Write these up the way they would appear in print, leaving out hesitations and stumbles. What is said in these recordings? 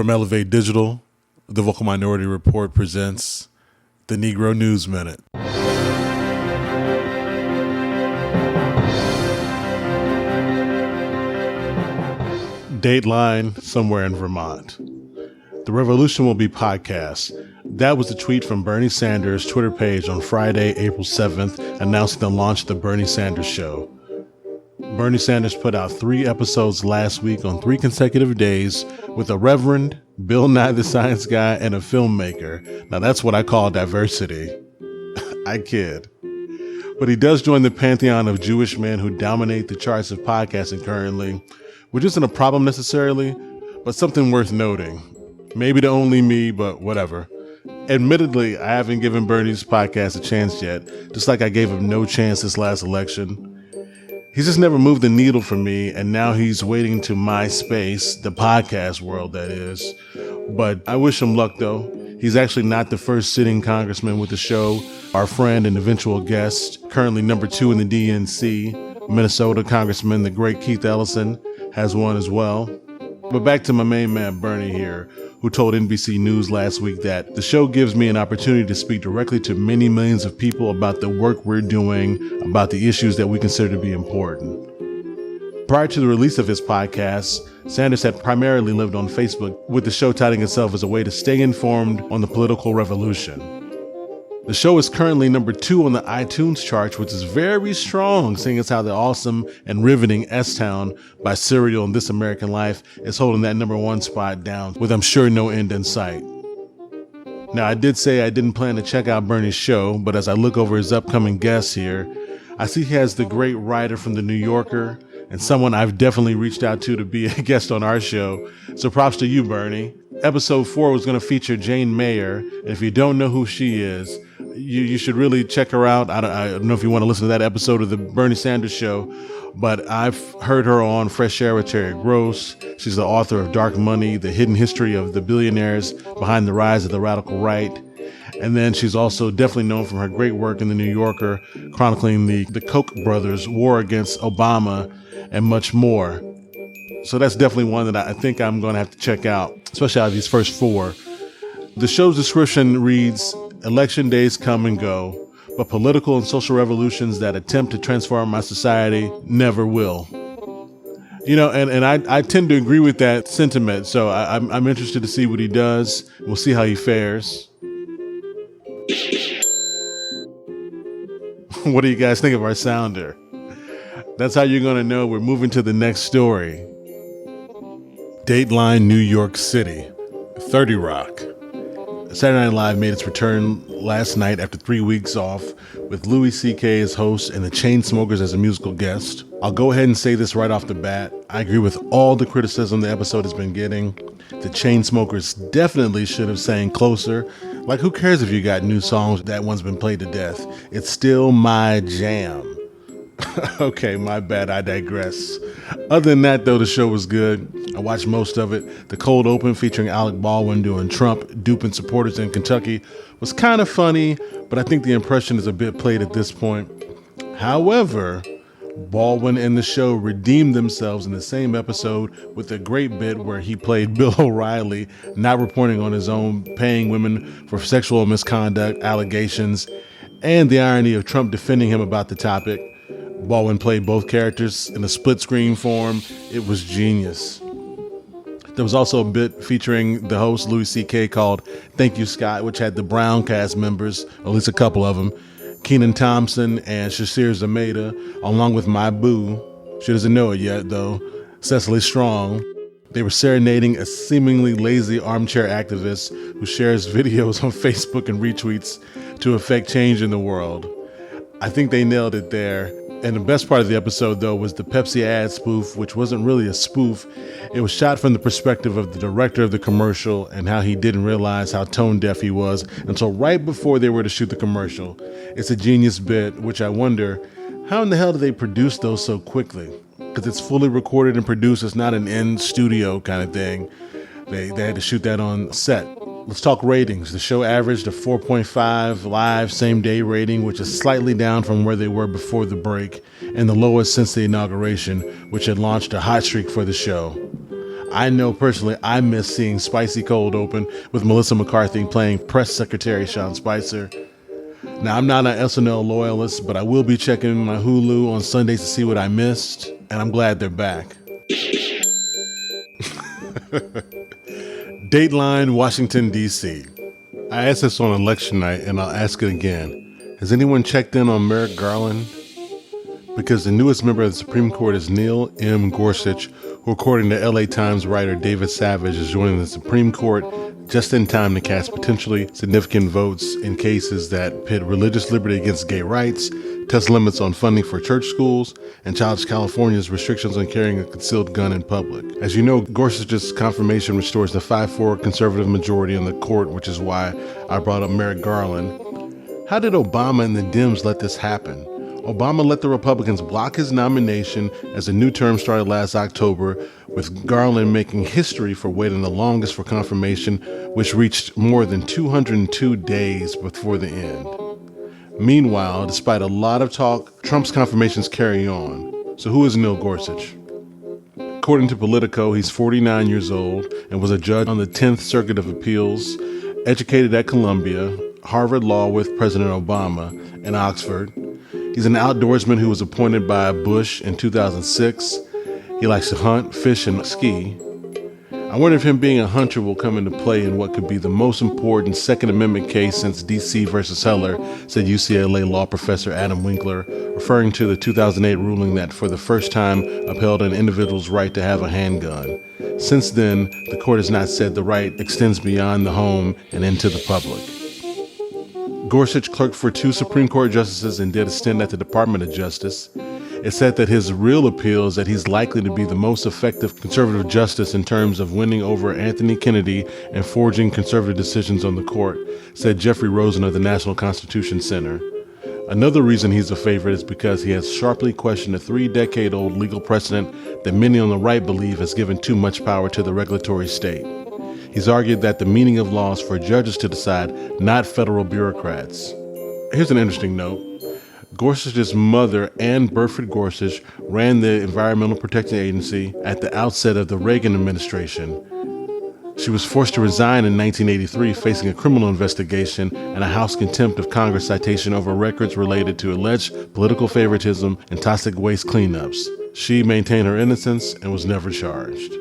From Elevate Digital, the Vocal Minority Report presents the Negro News Minute. Dateline, somewhere in Vermont. The revolution will be podcast. That was a tweet from Bernie Sanders' Twitter page on Friday, April 7th, announcing the launch of the Bernie Sanders Show. Bernie Sanders put out 3 episodes last week on 3 consecutive days with a Reverend, Bill Nye the Science Guy, and a filmmaker. Now that's what I call diversity. I kid. But he does join the pantheon of Jewish men who dominate the charts of podcasting currently, which isn't a problem necessarily, but something worth noting. Maybe to only me, but whatever. Admittedly, I haven't given Bernie's podcast a chance yet, just like I gave him no chance this last election. He's just never moved the needle for me, and now he's waiting to my space, the podcast world, that is. But I wish him luck, though. He's actually not the first sitting congressman with the show. Our friend and eventual guest, currently number 2 in the DNC, Minnesota Congressman, the great Keith Ellison, has one as well. But back to my main man, Bernie here, who told NBC News last week that the show gives me an opportunity to speak directly to many millions of people about the work we're doing, about the issues that we consider to be important. Prior to the release of his podcast, Sanders had primarily lived on Facebook, with the show touting itself as a way to stay informed on the political revolution. The show is currently number 2 on the iTunes charts, which is very strong, seeing as how the awesome and riveting S-Town by Serial and This American Life is holding that number 1 spot down, with I'm sure no end in sight. Now, I did say I didn't plan to check out Bernie's show, but as I look over his upcoming guests here, I see he has the great writer from The New Yorker, and someone I've definitely reached out to be a guest on our show. So props to you, Bernie. Episode 4 was going to feature Jane Mayer, and if you don't know who she is, you should really check her out. I don't know if you want to listen to that episode of the Bernie Sanders Show, but I've heard her on Fresh Air with Terry Gross. She's the author of Dark Money, The Hidden History of the Billionaires Behind the Rise of the Radical Right. And then she's also definitely known from her great work in The New Yorker, chronicling the Koch brothers' war against Obama and much more. So that's definitely one that I think I'm going to have to check out, especially out of these first 4. The show's description reads, "Election days come and go, but political and social revolutions that attempt to transform our society never will." You know, and I tend to agree with that sentiment, so I'm interested to see what he does. We'll see how he fares. What do you guys think of our sounder? That's how you're going to know we're moving to the next story. Dateline, New York City. 30 Rock. Saturday Night Live made its return last night after 3 weeks off, with Louis C.K. as host and the Chainsmokers as a musical guest. I'll go ahead and say this right off the bat. I agree with all the criticism the episode has been getting. The Chainsmokers definitely should have sang Closer. Like, who cares if you got new songs? That one's been played to death. It's still my jam. Okay, my bad, I digress. Other than that, though, the show was good. I watched most of it. The cold open featuring Alec Baldwin doing Trump duping supporters in Kentucky was kind of funny, but I think the impression is a bit played at this point. However, Baldwin and the show redeemed themselves in the same episode with a great bit where he played Bill O'Reilly, not reporting on his own, paying women for sexual misconduct allegations, and the irony of Trump defending him about the topic. Baldwin played both characters in a split screen form. It was genius. There was also a bit featuring the host, Louis C.K., called Thank You, Scott, which had the Brown cast members, at least a couple of them, Kenan Thompson and Shasir Zameda, along with my boo, she doesn't know it yet though, Cecily Strong. They were serenading a seemingly lazy armchair activist who shares videos on Facebook and retweets to affect change in the world. I think they nailed it there. And the best part of the episode, though, was the Pepsi ad spoof, which wasn't really a spoof. It was shot from the perspective of the director of the commercial and how he didn't realize how tone deaf he was until right before they were to shoot the commercial. It's a genius bit, which I wonder, how in the hell did they produce those so quickly? Because it's fully recorded and produced. It's not an in-studio kind of thing. They had to shoot that on set. Let's talk ratings. The show averaged a 4.5 live same-day rating, which is slightly down from where they were before the break, and the lowest since the inauguration, which had launched a hot streak for the show. I know personally I miss seeing Spicy Cold open with Melissa McCarthy playing Press Secretary Sean Spicer. Now, I'm not an SNL loyalist, but I will be checking my Hulu on Sundays to see what I missed, and I'm glad they're back. Dateline, Washington, D.C. I asked this on election night, and I'll ask it again. Has anyone checked in on Merrick Garland? Because the newest member of the Supreme Court is Neil M. Gorsuch, who, according to LA Times writer David Savage, is joining the Supreme Court just in time to cast potentially significant votes in cases that pit religious liberty against gay rights, test limits on funding for church schools, and challenge California's restrictions on carrying a concealed gun in public. As you know, Gorsuch's confirmation restores the 5-4 conservative majority in the court, which is why I brought up Merrick Garland. How did Obama and the Dems let this happen? Obama let the Republicans block his nomination as a new term started last October, with Garland making history for waiting the longest for confirmation, which reached more than 202 days before the end. Meanwhile, despite a lot of talk, Trump's confirmations carry on. So who is Neil Gorsuch? According to Politico, he's 49 years old and was a judge on the 10th Circuit of Appeals, educated at Columbia, Harvard Law with President Obama, and Oxford. He's an outdoorsman who was appointed by Bush in 2006. He likes to hunt, fish, and ski. I wonder if him being a hunter will come into play in what could be the most important Second Amendment case since D.C. versus Heller, said UCLA law professor Adam Winkler, referring to the 2008 ruling that for the first time upheld an individual's right to have a handgun. Since then, the court has not said the right extends beyond the home and into the public. Gorsuch clerked for 2 Supreme Court justices and did a stint at the Department of Justice. It's said that his real appeal is that he's likely to be the most effective conservative justice in terms of winning over Anthony Kennedy and forging conservative decisions on the court, said Jeffrey Rosen of the National Constitution Center. Another reason he's a favorite is because he has sharply questioned a 3-decade-old legal precedent that many on the right believe has given too much power to the regulatory state. He's argued that the meaning of law is for judges to decide, not federal bureaucrats. Here's an interesting note. Gorsuch's mother, Ann Burford Gorsuch, ran the Environmental Protection Agency at the outset of the Reagan administration. She was forced to resign in 1983, facing a criminal investigation and a House Contempt of Congress citation over records related to alleged political favoritism and toxic waste cleanups. She maintained her innocence and was never charged.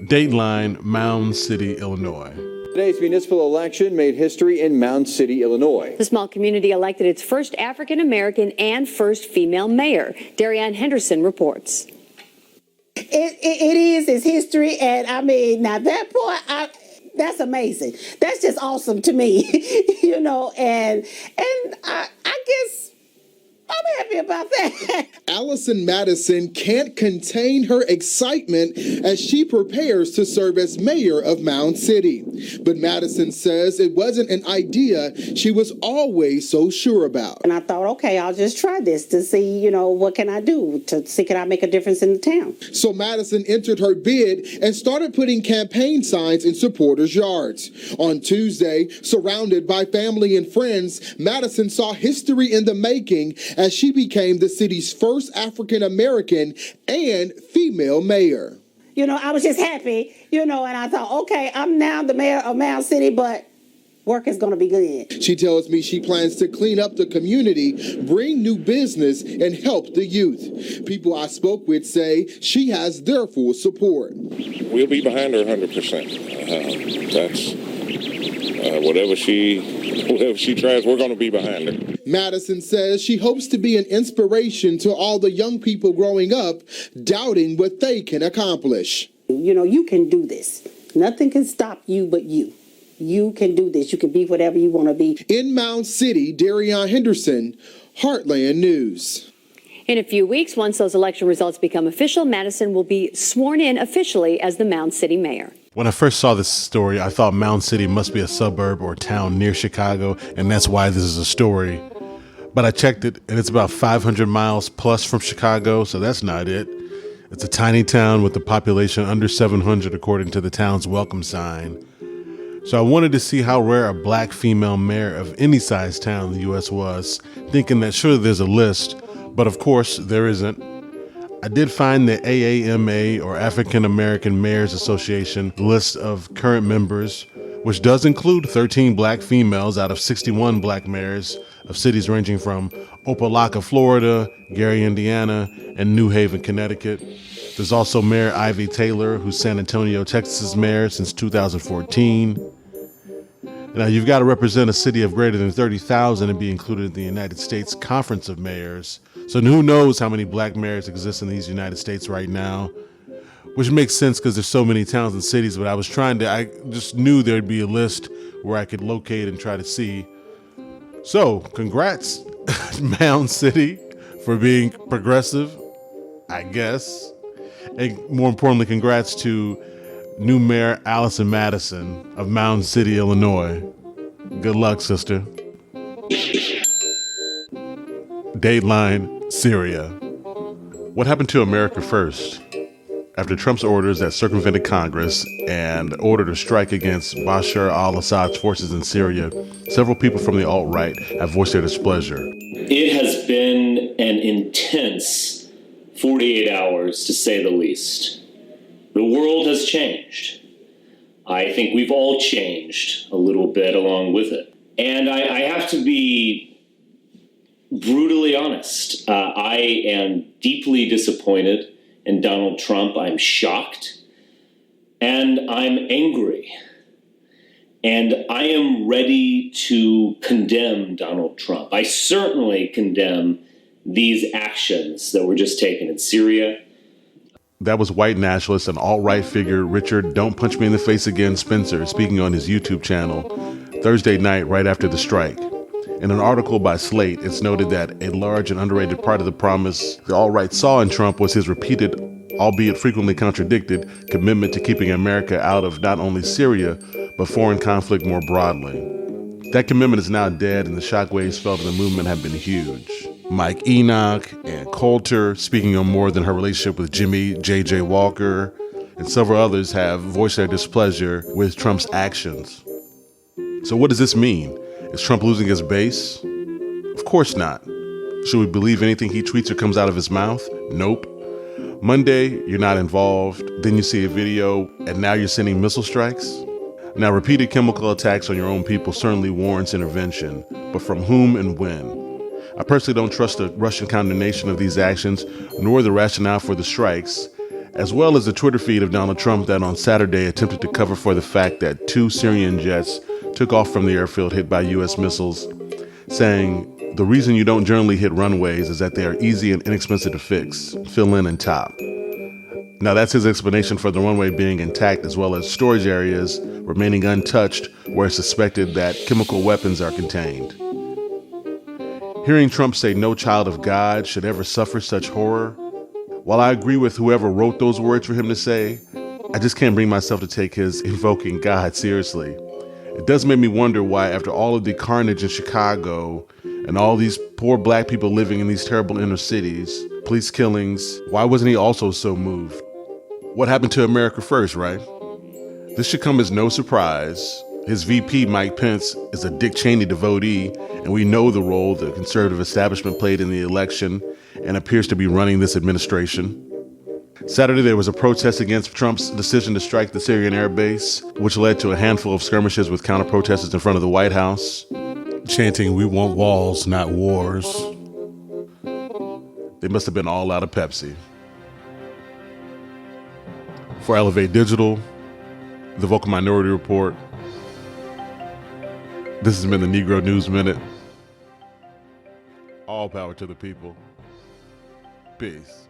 Dateline, Mound City, Illinois. Today's municipal election made history in Mound City, Illinois. The small community elected its first African-American and first female mayor. Darianne Henderson reports. It's history, and I mean, now that part, that's amazing. That's just awesome to me, and I guess I'm happy about that. Allison Madison can't contain her excitement as she prepares to serve as mayor of Mound City. But Madison says it wasn't an idea she was always so sure about. And I thought, okay, I'll just try this to see, what can I do to see can I make a difference in the town. So Madison entered her bid and started putting campaign signs in supporters' yards. On Tuesday, surrounded by family and friends, Madison saw history in the making as she became the city's first African-American and female mayor. I was just happy, and I thought, okay, I'm now the mayor of Mound City, but work is going to be good. She tells me she plans to clean up the community, bring new business, and help the youth. People I spoke with say she has their full support. We'll be behind her 100%. Whatever she tries, we're going to be behind her. Madison says she hopes to be an inspiration to all the young people growing up, doubting what they can accomplish. You can do this. Nothing can stop you but you. You can do this. You can be whatever you want to be. In Mound City, Darianne Henderson, Heartland News. In a few weeks, once those election results become official, Madison will be sworn in officially as the Mound City mayor. When I first saw this story, I thought Mound City must be a suburb or town near Chicago, and that's why this is a story. But I checked it, and it's about 500 miles plus from Chicago, so that's not it. It's a tiny town with a population under 700, according to the town's welcome sign. So I wanted to see how rare a black female mayor of any size town in the U.S. was, thinking that surely there's a list, but of course there isn't. I did find the AAMA, or African American Mayors Association, list of current members, which does include 13 black females out of 61 black mayors of cities ranging from Opelika, Florida, Gary, Indiana, and New Haven, Connecticut. There's also Mayor Ivy Taylor, who's San Antonio, Texas's mayor since 2014. Now, you've got to represent a city of greater than 30,000 and be included in the United States Conference of Mayors. So who knows how many black mayors exist in these United States right now, which makes sense because there's so many towns and cities, but I just knew there'd be a list where I could locate and try to see. So congrats, Mound City, for being progressive, I guess. And more importantly, congrats to new Mayor Allison Madison of Mound City, Illinois. Good luck, sister. Dateline, Syria. What happened to America first? After Trump's orders that circumvented Congress and ordered a strike against Bashar al-Assad's forces in Syria, several people from the alt-right have voiced their displeasure. It has been an intense 48 hours, to say the least. The world has changed. I think we've all changed a little bit along with it. And I have to be brutally honest. I am deeply disappointed in Donald Trump. I'm shocked. And I'm angry. And I am ready to condemn Donald Trump. I certainly condemn these actions that were just taken in Syria. That was white nationalist and alt-right figure Richard Don't Punch Me in the Face Again Spencer speaking on his YouTube channel Thursday night right after the strike. In an article by Slate, it's noted that a large and underrated part of the promise the alt-right saw in Trump was his repeated, albeit frequently contradicted, commitment to keeping America out of not only Syria, but foreign conflict more broadly. That commitment is now dead, and the shockwaves felt in the movement have been huge. Mike Enoch and Coulter, speaking on more than her relationship with Jimmy J.J. Walker, and several others have voiced their displeasure with Trump's actions. So what does this mean? Is Trump losing his base? Of course not. Should we believe anything he tweets or comes out of his mouth? Nope. Monday, you're not involved. Then you see a video, and now you're sending missile strikes? Now, repeated chemical attacks on your own people certainly warrants intervention, but from whom and when? I personally don't trust the Russian condemnation of these actions, nor the rationale for the strikes, as well as the Twitter feed of Donald Trump that on Saturday attempted to cover for the fact that 2 Syrian jets took off from the airfield hit by U.S. missiles, saying, the reason you don't generally hit runways is that they are easy and inexpensive to fix, fill in and top. Now that's his explanation for the runway being intact, as well as storage areas remaining untouched where it's suspected that chemical weapons are contained. Hearing Trump say no child of God should ever suffer such horror, while I agree with whoever wrote those words for him to say, I just can't bring myself to take his invoking God seriously. It does make me wonder why, after all of the carnage in Chicago and all these poor black people living in these terrible inner cities, police killings, why wasn't he also so moved? What happened to America first, right? This should come as no surprise. His VP, Mike Pence, is a Dick Cheney devotee, and we know the role the conservative establishment played in the election and appears to be running this administration. Saturday, there was a protest against Trump's decision to strike the Syrian air base, which led to a handful of skirmishes with counter-protesters in front of the White House, chanting, "We want walls, not wars." They must have been all out of Pepsi. For Elevate Digital, the Vocal Minority Report, this has been the Negro News Minute. All power to the people. Peace.